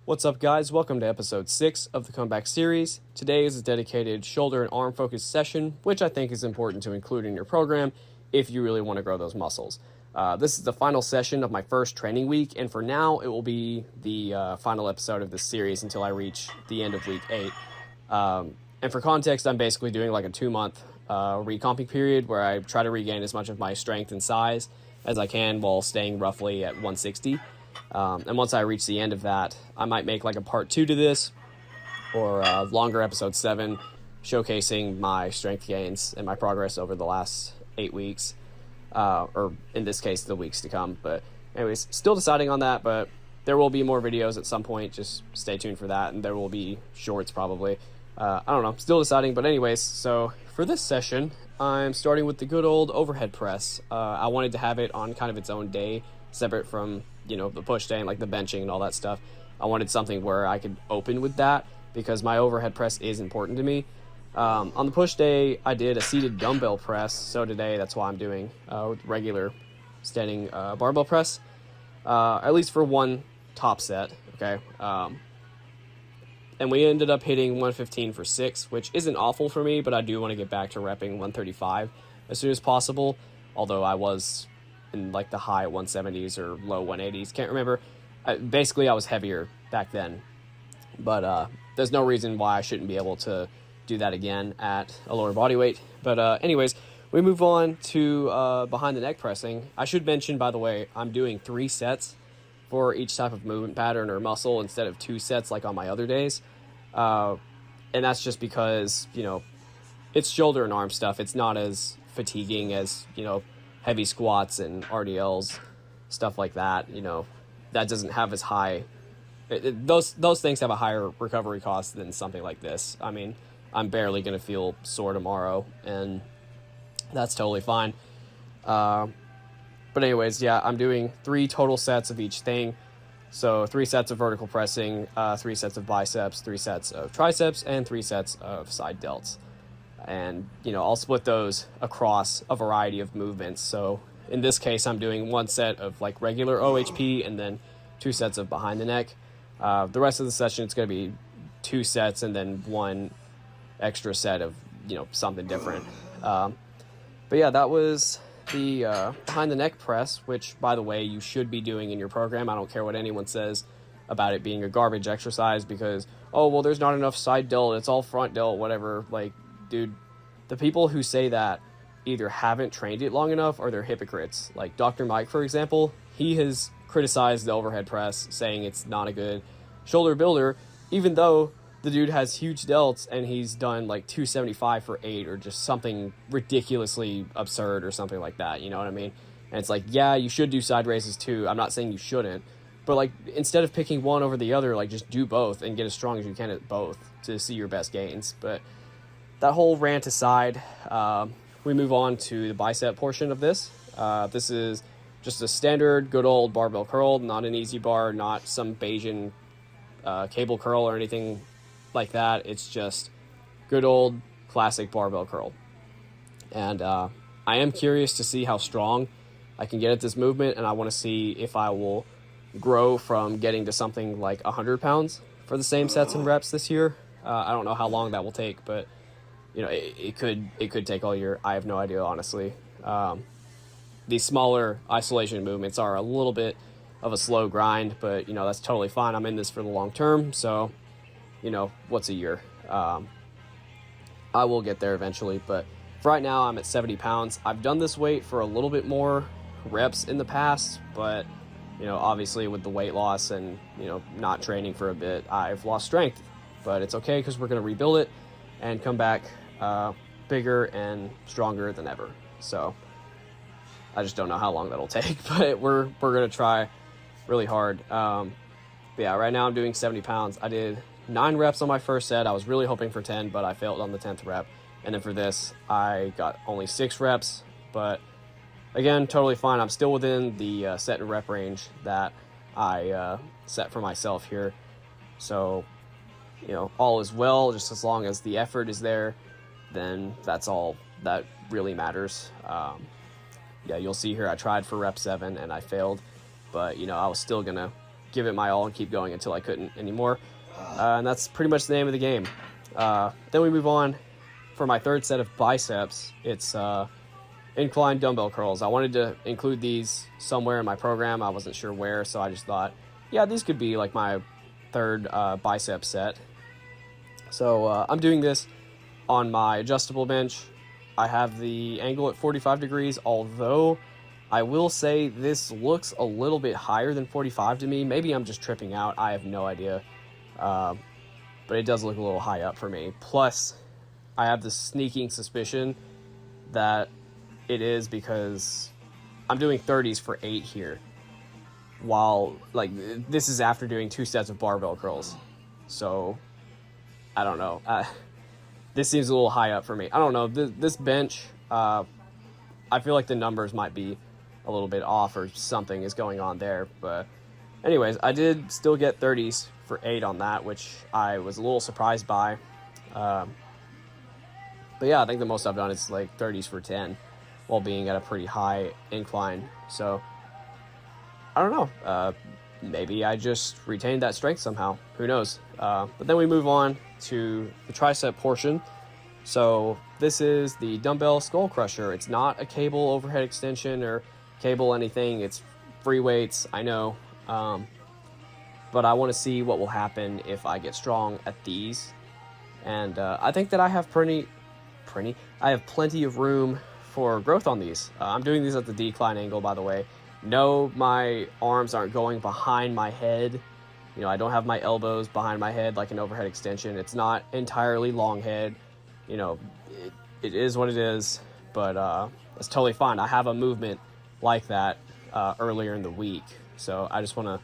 What's up, guys? Welcome to episode 6 of the Comeback series. Today is a dedicated shoulder and arm focused session, which I think is important to include in your program if you really want to grow those muscles. This is the final session of my first training week, and for now, it will be the final episode of this series until I reach the end of week 8. And for context, I'm basically doing like a 2-month recomping period where I try to regain as much of my strength and size as I can while staying roughly at 160. And once I reach the end of that, I might make like a part 2 to this, or a longer episode 7, showcasing my strength gains and my progress over the last 8 weeks, or in this case, the weeks to come. But anyways, still deciding on that, but there will be more videos at some point. Just stay tuned for that, and there will be shorts probably. I don't know, still deciding, but anyways, so for this session, I'm starting with the good old overhead press. I wanted to have it on kind of its own day, separate from, the push day and like the benching and all that stuff. I wanted something where I could open with that because my overhead press is important to me. On the push day, I did a seated dumbbell press, so today that's why I'm doing regular standing barbell press, at least for one top set, okay? And we ended up hitting 115 for 6, which isn't awful for me, but I do want to get back to repping 135 as soon as possible, although I was in like the high 170s or low 180s, can't remember. Basically, I was heavier back then, but there's no reason why I shouldn't be able to do that again at a lower body weight. But anyways, we move on to behind the neck pressing. I should mention, by the way, I'm doing 3 sets for each type of movement pattern or muscle instead of 2 sets like on my other days. And that's just because, it's shoulder and arm stuff. It's not as fatiguing as, heavy squats and RDLs, stuff like that. That doesn't have as high, those things have a higher recovery cost than something like this. I mean, I'm barely going to feel sore tomorrow, and that's totally fine. But anyways, yeah, I'm doing 3 total sets of each thing. So 3 sets of vertical pressing, 3 sets of biceps, 3 sets of triceps, and 3 sets of side delts. And, I'll split those across a variety of movements. So in this case, I'm doing 1 set of like regular OHP and then 2 sets of behind the neck. The rest of the session, it's going to be 2 sets and then 1 extra set of, something different. But yeah, that was the behind the neck press, which, by the way, you should be doing in your program. I don't care what anyone says about it being a garbage exercise because, oh, well, there's not enough side delt, it's all front delt, whatever. Like, dude, the people who say that either haven't trained it long enough or they're hypocrites. Like Dr. Mike, for example, he has criticized the overhead press, saying it's not a good shoulder builder, even though the dude has huge delts and he's done like 275 for 8 or just something ridiculously absurd or something like that, you know what I mean? And it's like, yeah, you should do side raises too. I'm not saying you shouldn't, but like instead of picking one over the other, like just do both and get as strong as you can at both to see your best gains. But that whole rant aside, we move on to the bicep portion of this. This is just a standard good old barbell curl, not an easy bar, not some Bayesian cable curl or anything like that. It's just good old classic barbell curl. And I am curious to see how strong I can get at this movement, and I want to see if I will grow from getting to something like 100 pounds for the same sets and reps this year. I don't know how long that will take, but it could take all year. I have no idea, honestly. These smaller isolation movements are a little bit of a slow grind, but that's totally fine. I'm in this for the long term, so what's a year? I will get there eventually, but for right now I'm at 70 pounds. I've done this weight for a little bit more reps in the past, but obviously with the weight loss and not training for a bit, I've lost strength, but it's okay because we're going to rebuild it and come back bigger and stronger than ever. So I just don't know how long that'll take, but we're going to try really hard. But yeah, right now I'm doing 70 pounds. I did 9 reps on my first set. I was really hoping for 10, but I failed on the 10th rep. And then for this, I got only 6 reps, but again, totally fine. I'm still within the set and rep range that I set for myself here. So, all is well. Just as long as the effort is there, then that's all that really matters. Yeah, you'll see here I tried for rep 7 and I failed, but I was still gonna give it my all and keep going until I couldn't anymore. And that's pretty much the name of the game. Then we move on for my third set of biceps. It's incline dumbbell curls. I wanted to include these somewhere in my program. I wasn't sure where, so I just thought, yeah, these could be like my third bicep set. So I'm doing this on my adjustable bench. I have the angle at 45 degrees, although I will say this looks a little bit higher than 45 to me. Maybe I'm just tripping out. I have no idea. But it does look a little high up for me. Plus, I have this sneaking suspicion that it is because I'm doing 30s for 8 here. While, like, this is after doing 2 sets of barbell curls. So, I don't know. This seems a little high up for me. I don't know. This bench, I feel like the numbers might be a little bit off or something is going on there. But anyways, I did still get 30s for 8 on that, which I was a little surprised by. But yeah, I think the most I've done is like 30s for 10 while being at a pretty high incline. So I don't know. Maybe I just retained that strength somehow. Who knows? But then we move on to the tricep portion. So this is the dumbbell skull crusher. It's not a cable overhead extension or cable anything. It's free weights, I know. But I want to see what will happen if I get strong at these. And I think that I have plenty of room for growth on these. I'm doing these at the decline angle, by the way. No, my arms aren't going behind my head. You know, I don't have my elbows behind my head like an overhead extension. It's not entirely long head. You know, it is what it is, but it's totally fine. I have a movement like that earlier in the week. So I just want to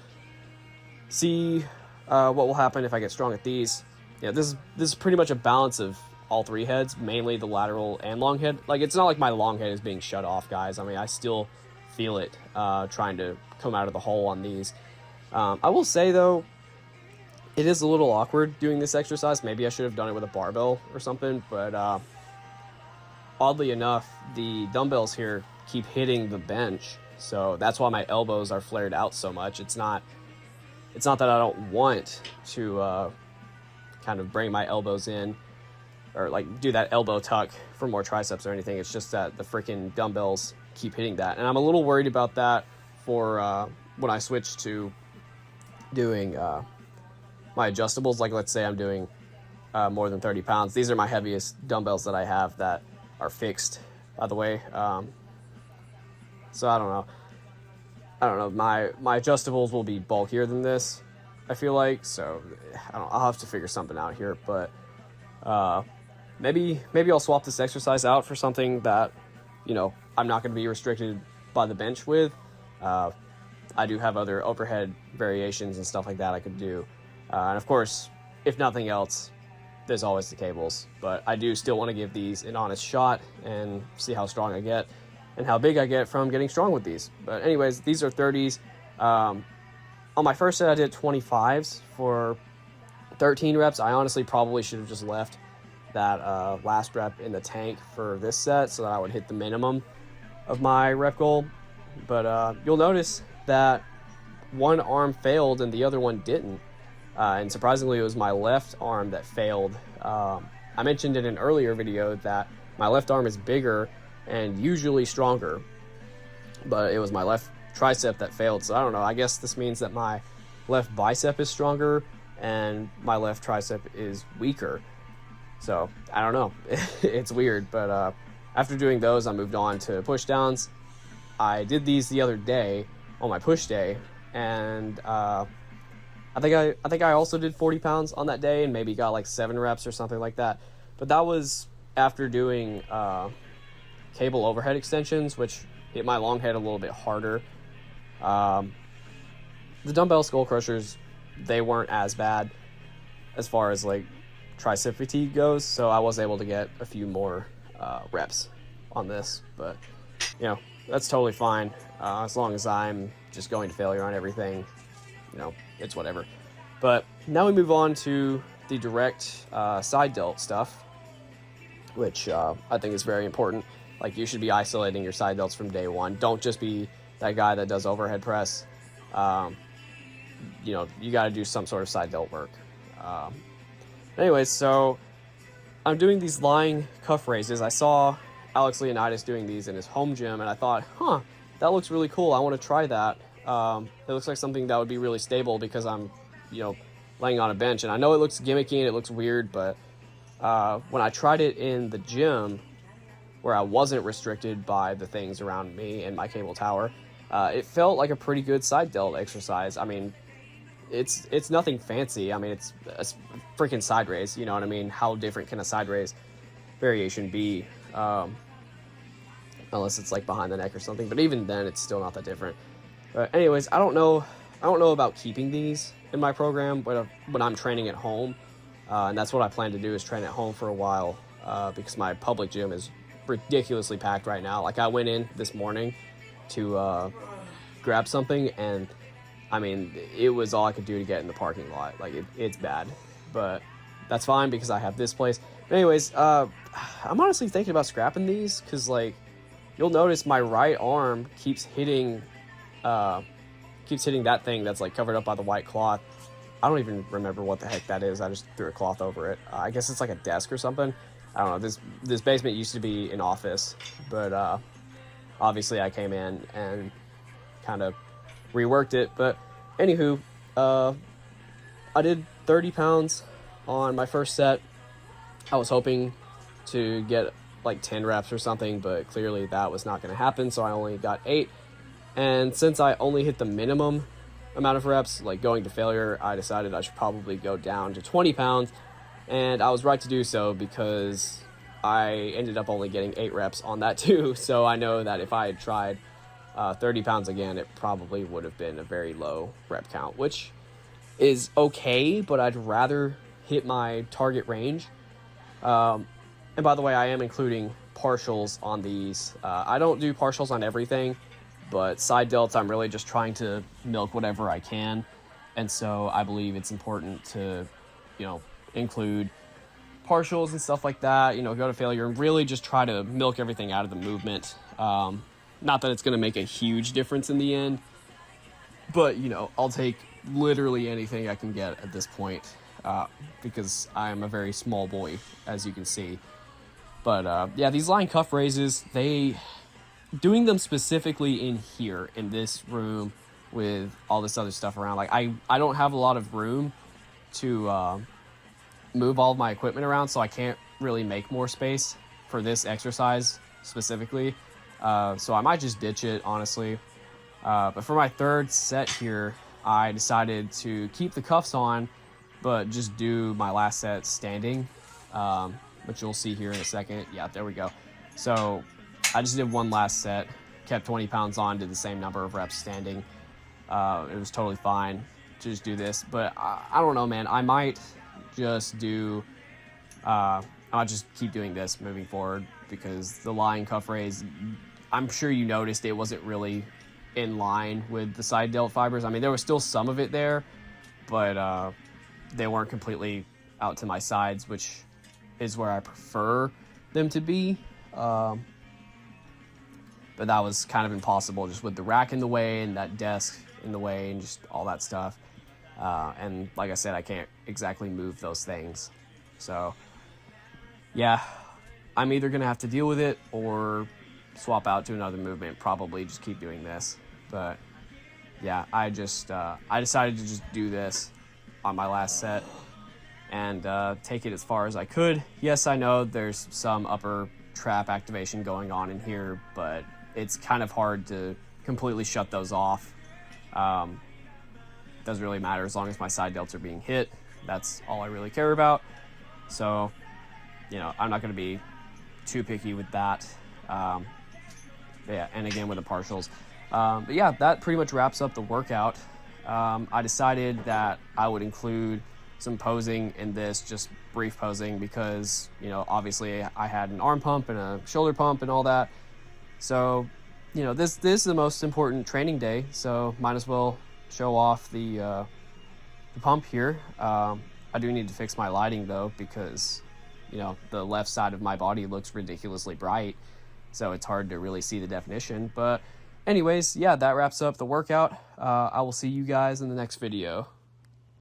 see what will happen if I get strong at these. Yeah, this is pretty much a balance of all 3 heads, mainly the lateral and long head. Like, it's not like my long head is being shut off, guys. I mean, I still feel it trying to come out of the hole on these. I will say, though, it is a little awkward doing this exercise. Maybe I should have done it with a barbell or something, but oddly enough, the dumbbells here keep hitting the bench, so that's why my elbows are flared out so much. It's not that I don't want to kind of bring my elbows in or like do that elbow tuck for more triceps or anything. It's just that the freaking dumbbells keep hitting that, and I'm a little worried about that for when I switch to doing my adjustables. Like, let's say I'm doing more than 30 pounds. These are my heaviest dumbbells that I have that are fixed, by the way. So I don't know. My adjustables will be bulkier than this, I feel like. So I'll have to figure something out here. But maybe I'll swap this exercise out for something that, you know, I'm not going to be restricted by the bench with. I do have other overhead variations and stuff like that I could do. And of course, if nothing else, there's always the cables. But I do still want to give these an honest shot and see how strong I get and how big I get from getting strong with these. But anyways, these are 30s. On my first set, I did 25s for 13 reps. I honestly probably should have just left that last rep in the tank for this set so that I would hit the minimum of my rep goal. But you'll notice that one arm failed and the other one didn't. And surprisingly, it was my left arm that failed. I mentioned in an earlier video that my left arm is bigger and usually stronger, but it was my left tricep that failed. So I don't know. I guess this means that my left bicep is stronger and my left tricep is weaker. So I don't know. It's weird, but after doing those, I moved on to push downs. I did these the other day on my push day, and I think I also did 40 pounds on that day and maybe got like 7 reps or something like that. But that was after doing cable overhead extensions, which hit my long head a little bit harder. The dumbbell skull crushers, they weren't as bad as far as like tricep fatigue goes, so I was able to get a few more reps on this. But you know, that's totally fine as long as I'm just going to failure on everything. You know, it's whatever. But now we move on to the direct side delt stuff, which I think is very important. Like, you should be isolating your side delts from day one. Don't just be that guy that does overhead press. you got to do some sort of side delt work. Anyways, so I'm doing these lying cuff raises. I saw Alex Leonidas doing these in his home gym, and I thought, that looks really cool. I want to try that. It looks like something that would be really stable because I'm, laying on a bench. And I know it looks gimmicky and it looks weird, but when I tried it in the gym where I wasn't restricted by the things around me and my cable tower, it felt like a pretty good side delt exercise. I mean, it's nothing fancy. I mean, it's a freaking side raise, you know what I mean? How different can a side raise variation be? Unless it's like behind the neck or something, but even then it's still not that different. But anyways, I don't know about keeping these in my program, but when I'm training at home, and that's what I plan to do, is train at home for a while, because my public gym is ridiculously packed right now. Like, I went in this morning to grab something, and I mean, it was all I could do to get in the parking lot. Like, it's bad, but that's fine because I have this place. But anyways, I'm honestly thinking about scrapping these because, like, you'll notice my right arm keeps hitting that thing that's like covered up by the white cloth. I don't even remember what the heck that is. I just threw a cloth over it. I guess it's like a desk or something. I don't know. This basement used to be an office, but obviously I came in and kind of reworked it. But anywho, I did 30 pounds on my first set. I was hoping to get like 10 reps or something, but clearly that was not going to happen, so I only got 8. And since I only hit the minimum amount of reps, like going to failure, I decided I should probably go down to 20 pounds. And I was right to do so because I ended up only getting 8 reps on that too. So I know that if I had tried 30 pounds again, it probably would have been a very low rep count, which is okay, but I'd rather hit my target range. And by the way, I am including partials on these. I don't do partials on everything, but side delts, I'm really just trying to milk whatever I can. And so I believe it's important to, include partials and stuff like that, go to failure and really just try to milk everything out of the movement. Not that it's going to make a huge difference in the end, but, I'll take literally anything I can get at this point, because I am a very small boy, as you can see. But, yeah, these lying cuff raises, doing them specifically in here, in this room, with all this other stuff around, like, I don't have a lot of room to move all of my equipment around, so I can't really make more space for this exercise specifically. So I might just ditch it, honestly. But for my third set here, I decided to keep the cuffs on, but just do my last set standing, which you'll see here in a second. Yeah, there we go. So I just did one last set, kept 20 pounds on, did the same number of reps standing. It was totally fine to just do this, but I don't know, man. I might just I'll just keep doing this moving forward, because the lying cuff raise, I'm sure you noticed it wasn't really in line with the side delt fibers. I mean, there was still some of it there, but they weren't completely out to my sides, which is where I prefer them to be. But that was kind of impossible just with the rack in the way and that desk in the way and just all that stuff. And like I said, I can't exactly move those things. So yeah, I'm either going to have to deal with it or swap out to another movement, probably just keep doing this. But yeah, I decided to just do this on my last set and take it as far as I could. Yes, I know there's some upper trap activation going on in here, but it's kind of hard to completely shut those off. Doesn't really matter as long as my side delts are being hit. That's all I really care about. So, I'm not going to be too picky with that. Yeah, and again with the partials. But yeah, that pretty much wraps up the workout. I decided that I would include some posing in this, just brief posing, because, obviously I had an arm pump and a shoulder pump and all that. So, this is the most important training day, so might as well show off the pump here. I do need to fix my lighting though, because, the left side of my body looks ridiculously bright, so it's hard to really see the definition. But Anyways, yeah, that wraps up the workout. I will see you guys in the next video.